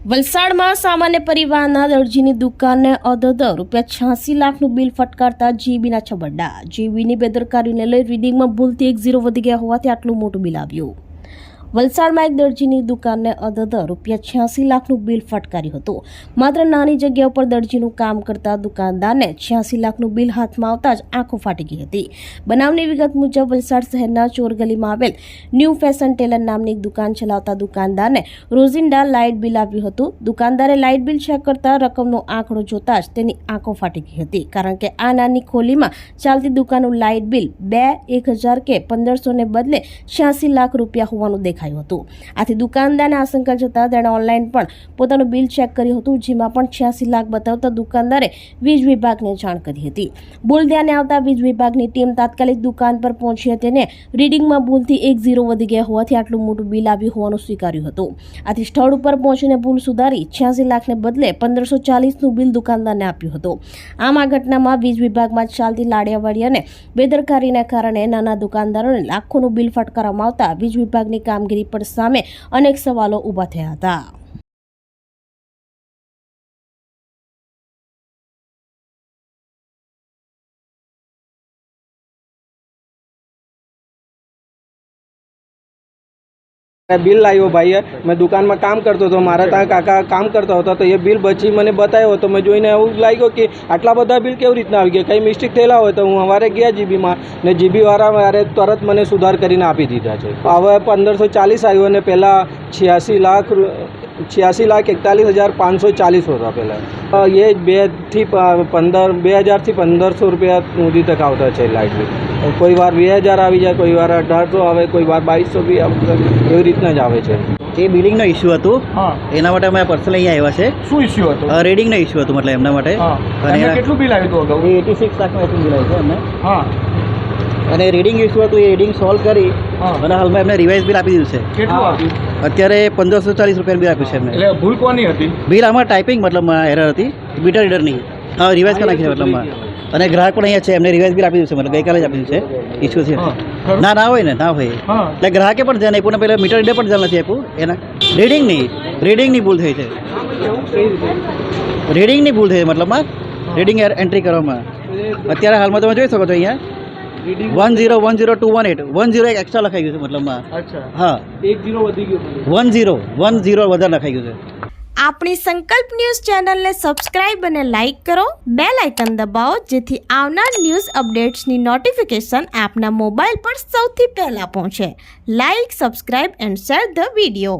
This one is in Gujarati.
વલસાડમાં સામાન્ય પરિવારના દરજીની દુકાનને અધધ ₹86 લાખનું બિલ ફટકારતા જીબીના છબરડા। જીબીની બેદરકારીને લઈ રીડિંગમાં ભૂલથી 10 વધી ગયા હોવાથી આટલું મોટું બિલ આવ્યું। વલસાડમાં એક દરજીની દુકાનને અધધ ₹86 લાખનું બિલ ફટકાર્યું હતું। માત્ર નાની જગ્યા ઉપર દરજીનું કામ કરતા દુકાનદારને 86 લાખનું બિલ હાથમાં આવતા જ આંખો ફાટી ગઈ હતી। બનાવની વિગત મુજબ વલસાડ શહેરના ચોરગલીમાં આવેલ ન્યૂ ફેશન ટેલર નામની એક દુકાન ચલાવતા દુકાનદારને રોજિંદા લાઇટ બિલ આવ્યું હતું। દુકાનદારે લાઇટ બિલ ચેક કરતા રકમનો આંકડો જોતા જ તેની આંખો ફાટી ગઈ હતી, કારણ કે આ નાની ખોલીમાં ચાલતી દુકાનનું લાઇટ બિલ 1000 કે 1500 ને બદલે 86 લાખ રૂપિયા હોવાનું દેખાયું હતું। આથી દુકાનદારને આશંકા જતા તેણે ઓનલાઈન પણ પોતાનું બિલ ચેક કર્યું હતું, જેમાં પણ 86 લાખ બતાવતા દુકાનદારે વીજ વિભાગને જાણ કરી હતી। ભૂલ ધ્યાને આવતા વીજ વિભાગની ટીમ તાત્કાલિક દુકાન પર પહોંચી હતી અને રીડિંગમાં ભૂલથી 10 વધી ગયા હોવાથી આટલું મોટું બિલ આવ્યું હોવાનું સ્વીકાર્યું હતું। આથી સ્થળ ઉપર પહોંચીને ભૂલ સુધારી 86 લાખને બદલે 1540નું બિલ દુકાનદારને આપ્યું હતું। આમ આ ઘટનામાં વીજ વિભાગમાં ચાલતી લાડિયાવાડી અને બેદરકારીના કારણે નાના દુકાનદારોને લાખોનું બિલ ફટકારવામાં આવતા વીજ વિભાગની કામગીરી પર સામે અનેક સવાલો ઊભા થયા હતા। बिल लायो भाई है। मैं दुकान में काम करता तो मारा ત્યાં કાકા કામ કરતા હતા તો એ બિલ પછી મને બતાવ્યો તો મેં જોઈને એવું લાગ્યું કે આટલા બધા બિલ કેવી રીતના આવી ગયા, કંઈ મિસ્ટેક થયેલા હોય તો હું સવારે ગયા જીબીમાં ને જીબીવાળા મારે તરત મને સુધાર કરીને આપી દીધા છે। હવે 1540 આવ્યું અને પહેલાં 86,41,540 હતા પહેલાં। એ 2000 થી 1500 રૂપિયા સુધી તક આવતા છે લાઇટ બિલ। કોઈ વાર 2000 આવી જાય, કોઈ વાર 1800 આવે, કોઈ વાર 2200 બી એવી રીતના જ આવે છે। એ બિલિંગનો ઇસ્યુ હતું, એના માટે અમે પર્સનલી અહીંયા આવ્યા છે। શું ઇસ્યુ હતો? રીડિંગનો ઇસ્યુ હતો, મતલબ એમના માટે। અને કેટલું બિલ આવ્યું હતું અગાઉ? એ 86 લાખનું આઈ થિંક બિલ આવ્યું છે એમને। હા, અને રીડિંગ ઇસ્યુ હતું, એ રીડિંગ સોલ્વ કરી અને હાલમાં એમને રિવાઇઝ બિલ આપી દીધું છે। કેટલું આપ્યું? અત્યારે 1540 રૂપિયાનું બિલ આપ્યું છે એમને। એટલે ભૂલ કોની હતી? બિલ આમાં ટાઈપિંગ મતલબમાં એરર હતી, મીટર રીડરની। હા, રિવાઇઝ કરી નાખી છે મતલબમાં। અને ગ્રાહક પણ અહીંયા છે, એમને રિવાઇઝ બિલ આપી દીધું છે, મતલબ ગઈકાલે જ આપી દીધું છે। ઇસ્યુ છે ના હોય ને, ના હોય એટલે ગ્રાહકે પણ ધ્યાન આપ્યું ને પહેલાં મીટર રીડર પણ ધ્યાન નથી આપ્યું એના। રીડિંગની ભૂલ થઈ છે, રીડિંગની ભૂલ થઈ છે મતલબમાં રીડિંગ એન્ટ્રી કરવામાં। અત્યારે હાલમાં તમે જોઈ શકો છો અહીંયા 10102118 10 એક એક્સ્ટ્રા લખાઈ ગયું છે મતલબમાં। હા, 10 વધી ગયું, 10 વધારે લખાઈ ગયું છે। આપણી સંકલ્પ ન્યૂઝ ચેનલને સબસ્ક્રાઇબ અને લાઇક કરો, બેલ આઇકન દબાવો, જેથી આવનાર ન્યૂઝ અપડેટ્સની નોટિફિકેશન આપના મોબાઈલ પર સૌથી પહેલા પહોંચે। Like, subscribe and share the video.